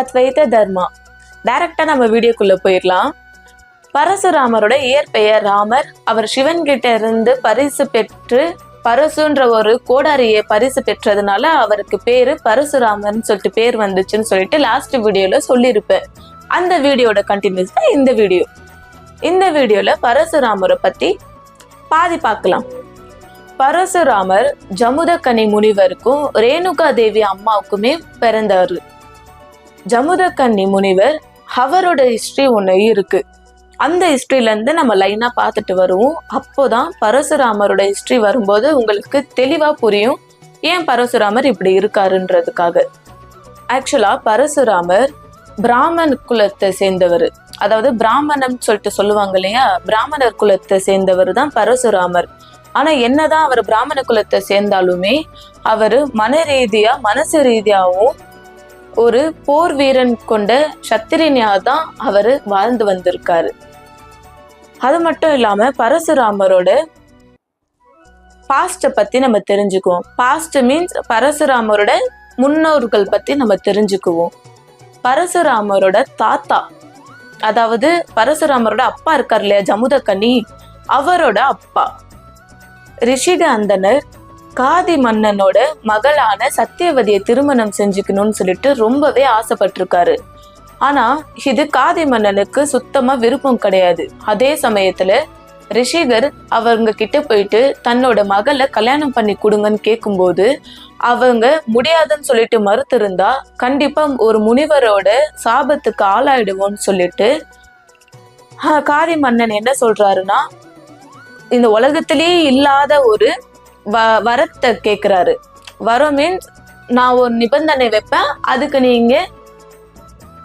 அத்வைத தர்மா. டைரக்டா நம்ம வீடியோக்குள்ள போயிடலாம். பரசுராமரோட இயற்பெயர் ராமர். அவர் சிவன் கிட்ட இருந்து பரிசு பெற்று பரசுன்ற ஒரு கோடாரியை பரிசு பெற்றதுனால அவருக்கு பேரு பரசுராமர்னு சொல்லிட்டு பேர் வந்துச்சுன்னு சொல்லிட்டு லாஸ்ட் வீடியோல சொல்லியிருப்பேன். அந்த வீடியோட கண்டினியூஸ் தான் இந்த வீடியோல பரசுராமரை பத்தி பாதி பார்க்கலாம். பரசுராமர் ஜமுதகனி முனிவருக்கும் ரேணுகா தேவி அம்மாவுக்குமே பிறந்தாரு. ஜமுதகனி முனிவர் அவரோட ஹிஸ்டரி ஒன்று இருக்கு. அந்த ஹிஸ்டரியில இருந்து நம்ம லைனா பார்த்துட்டு வருவோம். அப்போதான் பரசுராமரோட ஹிஸ்டரி வரும்போது உங்களுக்கு தெளிவா புரியும் ஏன் பரசுராமர் இப்படி இருக்காருன்றதுக்காக. ஆக்சுவலா பரசுராமர் பிராமண குலத்தை சேர்ந்தவர். அதாவது பிராமணம் சொல்லிட்டு சொல்லுவாங்க இல்லையா, பிராமணர் குலத்தை சேர்ந்தவர் தான் பரசுராமர். ஆனா என்னதான் அவர் பிராமண குலத்தை சேர்ந்தாலுமே அவர் மனசு ரீதியாகவும் ஒரு போர் வீரன் கொண்ட சத்திரியனா தான் அவரு வாழ்ந்து வந்திருக்காரு. அது மட்டும் இல்லாம பரசுராமரோட பாஸ்ட பத்தி நம்ம தெரிஞ்சுக்குவோம். பாஸ்ட் மீன்ஸ் பரசுராமரோட முன்னோர்கள் பத்தி நம்ம தெரிஞ்சுக்குவோம். பரசுராமரோட தாத்தா, அதாவது பரசுராமரோட அப்பா இருக்கார் இல்லையா ஜமுதகனி, அவரோட அப்பா ரிஷிக அந்தனர் காதி மன்னனோட மகளான சத்தியவதியை திருமணம் செஞ்சுக்கணும்னு சொல்லிட்டு ரொம்பவே ஆசைப்பட்டிருக்காரு. ஆனா இது காதி மன்னனுக்கு சுத்தமா விருப்பம் கிடையாது. அதே சமயத்துல ரிஷிகர் அவங்க கிட்ட போயிட்டு தன்னோட மகளை கல்யாணம் பண்ணி கொடுங்கன்னு கேட்கும்போது அவங்க முடியாதுன்னு சொல்லிட்டு மறுத்திருந்தா கண்டிப்பா ஒரு முனிவரோட சாபத்துக்கு ஆளாயிடுவோம்னு சொல்லிட்டு காதி மன்னன் என்ன சொல்றாருன்னா, இந்த உலகத்திலேயே இல்லாத ஒரு வரத்தை கேட்கிறாரு. வரம் மீன்ஸ் நான் ஒரு நிபந்தனை வைப்பேன், அதுக்கு நீங்க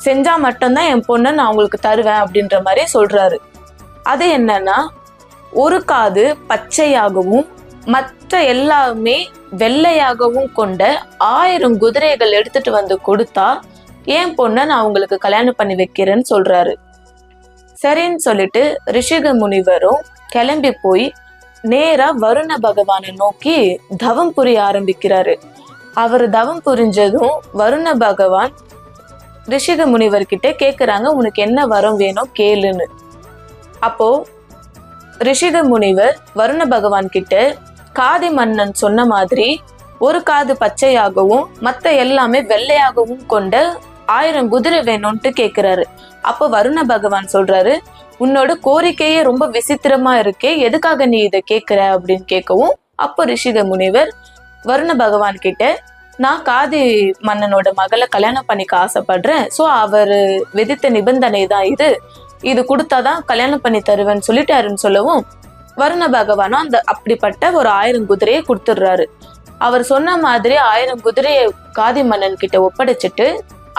செஞ்சா மட்டும்தான் என் பொண்ணை நான் உங்களுக்கு தருவேன் அப்படின்ற மாதிரி சொல்றாரு. அது என்னன்னா, ஒரு காது பச்சையாகவும் மற்ற எல்லாமே வெள்ளையாகவும் கொண்ட 1000 குதிரைகள் எடுத்துட்டு வந்து கொடுத்தா என் பொண்ணை நான் உங்களுக்கு கல்யாணம் பண்ணி வைக்கிறேன்னு சொல்றாரு. சரின்னு சொல்லிட்டு ரிஷிக முனிவரும் கிளம்பி போய் நேரா வருண பகவானை நோக்கி தவம் புரிய ஆரம்பிக்கிறாரு. அவர் தவம் புரிஞ்சதும் வருண பகவான் ரிஷிக முனிவர்கிட்ட கேக்குறாங்க, உனக்கு என்ன வரம் வேணும் கேளுன்னு. அப்போ ரிஷிக முனிவர் வருண பகவான் கிட்ட காதி மன்னன் சொன்ன மாதிரி ஒரு காது பச்சையாகவும் மற்ற எல்லாமே வெள்ளையாகவும் கொண்ட 1000 குதிரை வேணும்ட்டு கேக்குறாரு. அப்போ வருண பகவான் சொல்றாரு, உன்னோட கோரிக்கையே ரொம்ப விசித்திரமா இருக்கே, எதுக்காக நீ இதை கேட்கிற அப்படின்னு கேட்கவும், அப்போ ரிஷிக முனிவர் வருண பகவான் கிட்ட நான் காதி மன்னனோட மகளை கல்யாணம் பண்ணிக்க ஆசைப்படுறேன், ஸோ அவர் விதித்த நிபந்தனை தான் இது கொடுத்தாதான் கல்யாணம் பண்ணி தருவேன்னு சொல்லிட்டாருன்னு சொல்லவும் வருண பகவானும் அப்படிப்பட்ட ஒரு 1000 குதிரையை கொடுத்துடுறாரு. அவர் சொன்ன மாதிரி 1000 குதிரையை காதி மன்னன் கிட்ட ஒப்படைச்சிட்டு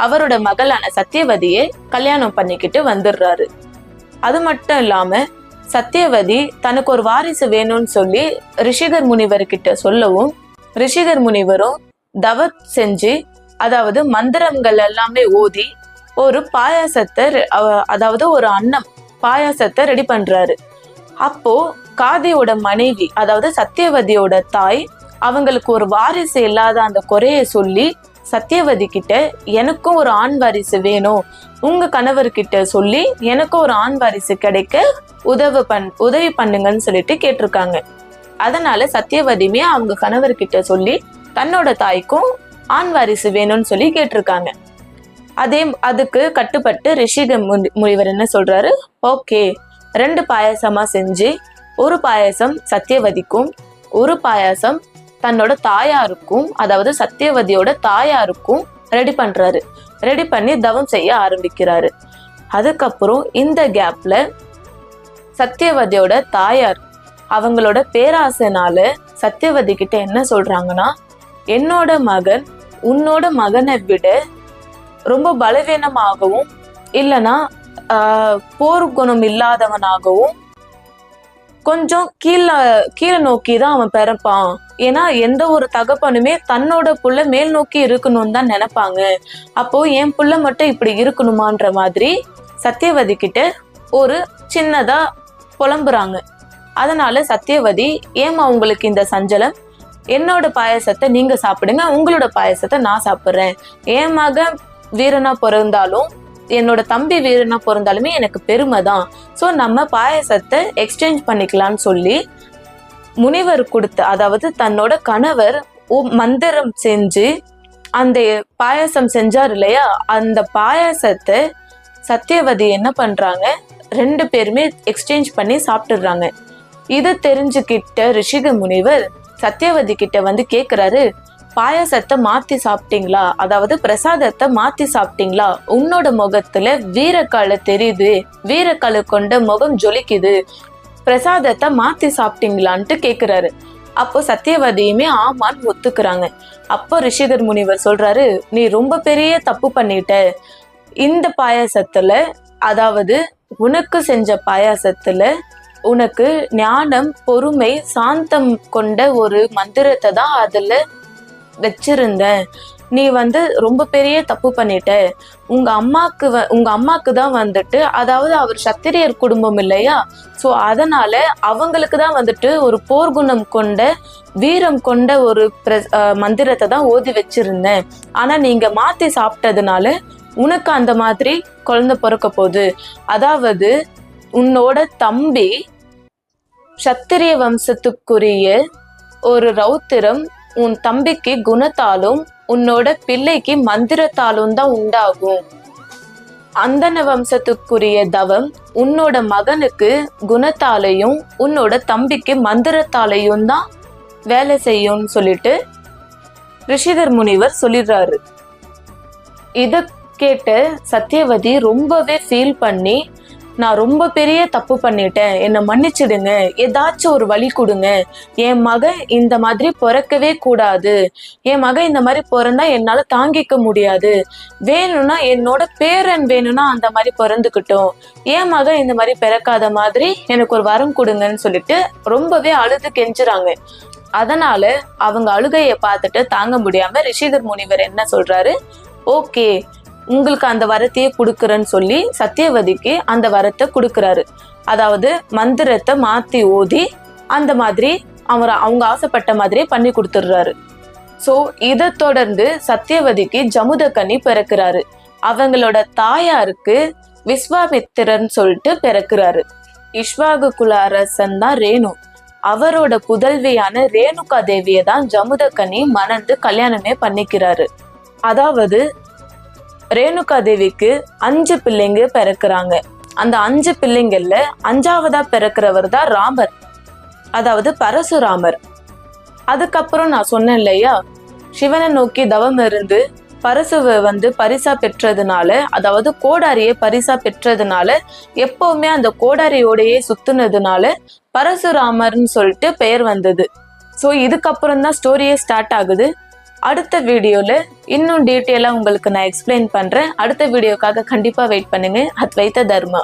அவரோட மகளான சத்தியவதியை கல்யாணம் பண்ணிக்கிட்டு வந்துடுறாரு. அது மட்டும் இல்லாம சத்தியவதி தனக்கு ஒரு வாரிசு வேணும்னு சொல்லி ரிஷிகர் முனிவர் கிட்ட சொல்லவும் ரிஷிகர் முனிவரும் தவ செஞ்சு, அதாவது மந்திரங்கள் எல்லாமே ஓதி ஒரு பாயாசத்தை, அதாவது ஒரு அன்னம் பாயாசத்தை ரெடி பண்றாரு. அப்போ காதியோட மனைவி, அதாவது சத்தியவதியோட தாய், அவங்களுக்கு ஒரு வாரிசு இல்லாத அந்த குறைய சொல்லி சத்தியவதி கிட்ட எனக்கும் ஒரு ஆண் வாரிசு வேணும், உங்க கணவர்கிட்ட சொல்லி எனக்கும் ஒரு ஆண் வாரிசு கிடைக்க உதவி பண்ணுங்கன்னு சொல்லிட்டு கேட்டிருக்காங்க. அதனால சத்தியவதியுமே அவங்க கணவர்கிட்ட சொல்லி தன்னோட தாய்க்கும் ஆண் வாரிசு வேணும்னு சொல்லி கேட்டிருக்காங்க. அதுக்கு கட்டுப்பட்டு ரிஷிக முனிவர் என்ன சொல்றாரு, ஓகே 2 பாயாசமா செஞ்சு ஒரு பாயாசம் சத்தியவதிக்கும் ஒரு பாயாசம் தன்னோட தாயாருக்கும், அதாவது சத்தியவதியோட தாயாருக்கும் ரெடி பண்றாரு. ரெடி பண்ணி தவம் செய்ய ஆரம்பிக்கிறாரு. அதுக்கப்புறம் இந்த கேப்ல சத்தியவதியோட தாயார் அவங்களோட பேராசைனால சத்தியவதி கிட்ட என்ன சொல்றாங்கன்னா, என்னோட மகன் உன்னோட மகனை விட ரொம்ப பலவீனமாகவும் இல்லைன்னா போர் குணம் இல்லாதவனாகவும் கொஞ்சம் கீழே நோக்கி தான் அவன் பிறப்பான். ஏன்னா எந்த ஒரு தகப்பனுமே தன்னோட புள்ள மேல் நோக்கி இருக்கணும்னு தான் நினைப்பாங்க. அப்போ என் புள்ள மட்டும் இப்படி இருக்கணுமான்ற மாதிரி சத்தியவதி கிட்ட ஒரு சின்னதா புலம்புறாங்க. அதனால சத்தியவதி, ஏமா உங்களுக்கு இந்த சஞ்சலம், என்னோட பாயசத்தை நீங்க சாப்பிடுங்க, உங்களோட பாயசத்தை நான் சாப்பிட்றேன். என் மகன் வீரனா பிறந்தாலும் என்னோட தம்பி வீரனா பிறந்தாலுமே எனக்கு பெருமை தான். ஸோ நம்ம பாயசத்தை எக்ஸ்சேஞ்ச் பண்ணிக்கலாம்னு சொல்லி முனிவர் கொடுத்த, அதாவது தன்னோட கணவர் மந்திரம் செஞ்சு அந்த பாயாசம் செஞ்சார் இல்லையா, அந்த பாயாசத்தை சத்தியவதி என்ன பண்றாங்க, 2 பேருமே எக்ஸ்சேஞ்ச் பண்ணி சாப்பிட்டுடுறாங்க. இதை தெரிஞ்சுக்கிட்ட ரிஷிக முனிவர் சத்தியவதி கிட்ட வந்து கேக்குறாரு, பாயாசத்தை மாத்தி சாப்பிட்டீங்களா, அதாவது பிரசாதத்தை மாத்தி சாப்பிட்டீங்களா, உன்னோட முகத்துல வீரக்கால தெரியுது, வீரக்கால கொண்ட முகம் ஜொலிக்குது, பிரசாதத்தை மாத்தி சாப்பிட்டீங்களான்ட்டு கேக்குறாரு. அப்போ சத்தியவதியுமே ஆமான்னு ஒத்துக்கிறாங்க. அப்போ ரிஷிகர் முனிவர் சொல்றாரு, நீ ரொம்ப பெரிய தப்பு பண்ணிட்ட. இந்த பாயாசத்துல, அதாவது உனக்கு செஞ்ச பாயாசத்துல உனக்கு ஞானம், பொறுமை, சாந்தம் கொண்ட ஒரு மந்திரத்தை தான் அதுல வச்சிருந்தேன். நீ வந்து ரொம்ப பெரிய தப்பு பண்ணிட்ட. உங்க அம்மாக்கு தான் வந்துட்டு, அதாவது அவர் சத்திரியர் குடும்பம் இல்லையா, ஸோ அதனால அவங்களுக்கு தான் வந்துட்டு ஒரு போர்க்குணம் கொண்ட, வீரம் கொண்ட ஒரு மந்திரத்தை தான் ஓதி வச்சிருந்தேன். ஆனா நீங்க மாத்தி சாப்பிட்டதுனால உனக்கு அந்த மாதிரி குழந்தை பிறக்க போகுது. அதாவது உன்னோட தம்பி சத்திரிய வம்சத்துக்குரிய ஒரு ரௌத்திரம் உன் தம்பிக்கு குணத்தாலும் உன்னோட பிள்ளைக்கு மந்திரத்தாலும் தான் உண்டாகும். அந்தன வம்சத்துக்குரிய தவம் உன்னோட மகனுக்கு குணத்தாலையும் உன்னோட தம்பிக்கு மந்திரத்தாலையும் தான் வேலை செய்யும்னு சொல்லிட்டு ரிஷிகர் முனிவர் சொல்லிடுறாரு. இத கேட்ட சத்தியவதி ரொம்பவே ஃபீல் பண்ணி, நான் ரொம்ப பெரிய தப்பு பண்ணிட்டேன், என்னை மன்னிச்சிடுங்க, ஏதாச்சும் ஒரு வழி கொடுங்க, என் மகன் இந்த மாதிரி பிறக்கவே கூடாது, என் மகன் இந்த மாதிரி பிறந்தா என்னால தாங்கிக்க முடியாது, வேணும்னா என்னோட பேரன் வேணும்னா அந்த மாதிரி பிறந்துக்கிட்டோம், என் மகன் இந்த மாதிரி பிறக்காத மாதிரி எனக்கு ஒரு வரம் கொடுங்கன்னு சொல்லிட்டு ரொம்பவே அழுது கெஞ்சுறாங்க. அதனால அவங்க அழுகையை பார்த்துட்டு தாங்க முடியாம ரிஷிகர் முனிவர் என்ன சொல்றாரு, ஓகே உங்களுக்கு அந்த வரத்தையே கொடுக்குறேன்னு சொல்லி சத்தியவதிக்கு அந்த வரத்தை கொடுக்குறாரு. அதாவது மந்திரத்தை மாத்தி ஓதி அந்த மாதிரி அவங்க ஆசைப்பட்ட மாதிரியே பண்ணி கொடுத்துடுறாரு. ஸோ இதை தொடர்ந்து சத்தியவதிக்கு ஜமுதகனி பிறக்கிறாரு. அவங்களோட தாயாருக்கு விஸ்வாமித்திரன் சொல்லிட்டு பிறக்கிறாரு. இஷ்வாகு குல அரசன் தான் ரேணு. அவரோட புதல்வியான ரேணுகா தேவியை தான் ஜமுதகனி மணந்து கல்யாணமே பண்ணிக்கிறாரு. அதாவது ரேணுகா தேவிக்கு 5 பிள்ளைங்க பிறக்கிறாங்க. அந்த 5 பிள்ளைங்கள்ல 5ஆவதா பிறக்கிறவர் தான் ராமர், அதாவது பரசுராமர். அதுக்கப்புறம் நான் சொன்னேன் இல்லையா, சிவனை நோக்கி தவம் இருந்து பரசுவை வந்து பரிசா பெற்றதுனால, அதாவது கோடாரியை பரிசா பெற்றதுனால, எப்பவுமே அந்த கோடாரியோடையே சுத்துனதுனால பரசுராமர்னு சொல்லிட்டு பெயர் வந்தது. ஸோ இதுக்கப்புறம் தான் ஸ்டோரியே ஸ்டார்ட் ஆகுது. அடுத்த வீடியோல இன்னும் டீட்டெயிலா உங்களுக்கு நான் எக்ஸ்பிளைன் பண்றேன். அடுத்த வீடியோக்காக கண்டிப்பா வெயிட் பண்ணுங்க. அத்வைத தர்மா.